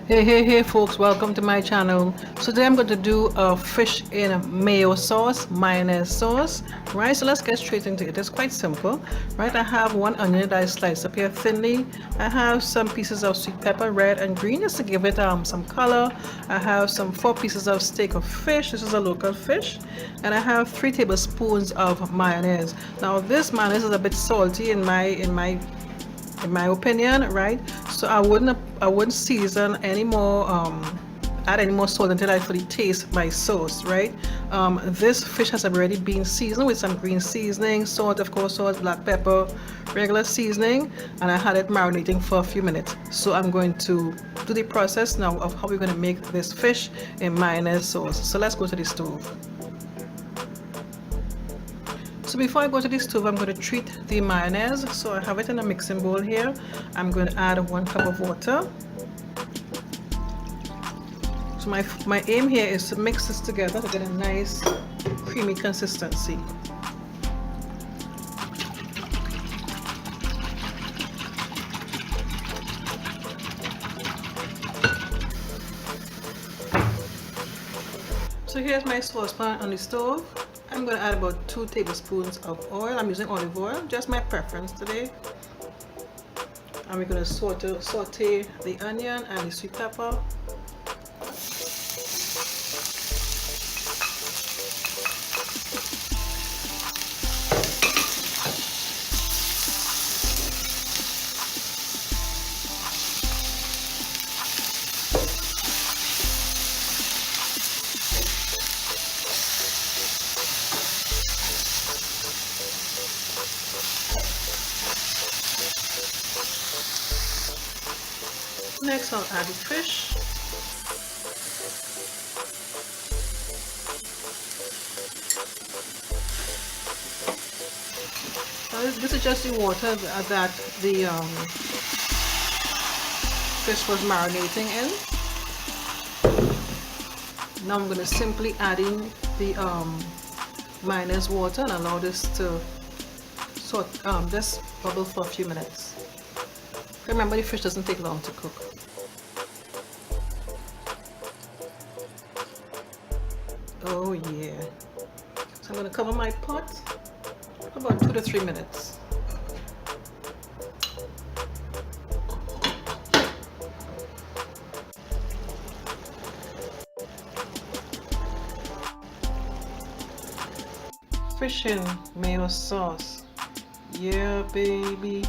Hey folks, welcome to my channel. So today I'm going to do a fish in mayo sauce, mayonnaise sauce, right? So let's get straight into it. It's quite simple, right? I have one onion that I sliced up here thinly. I have some pieces of sweet pepper, red and green, just to give it some color. I have some 4 pieces of steak of fish. This is a local fish. And I have 3 tablespoons of mayonnaise. Now this mayonnaise is a bit salty in my opinion, right? So I wouldn't season any more, add any more salt until I fully taste my sauce, right? This fish has already been seasoned with some green seasoning, salt, of course, salt, black pepper, regular seasoning, and I had it marinating for a few minutes. So I'm going to do the process now of how we're going to make this fish in mayonnaise sauce. So let's go to the stove. So before I go to the stove, I'm going to treat the mayonnaise. So I have it in a mixing bowl here. I'm going to add 1 cup of water. So my aim here is to mix this together to get a nice creamy consistency. So here's my saucepan on the stove. I'm going to add about 2 tablespoons of oil. I'm using olive oil, just my preference today. And we're going to saute the onion and the sweet pepper. Next I'll add the fish. Now this is just the water that the fish was marinating in. Now I'm going to simply add in the mayonnaise water and allow this to just bubble for a few minutes. Remember, the fish doesn't take long to cook. Oh yeah. So I'm going to cover my pot for about 2 to 3 minutes. Fish in mayo sauce. Yeah, baby.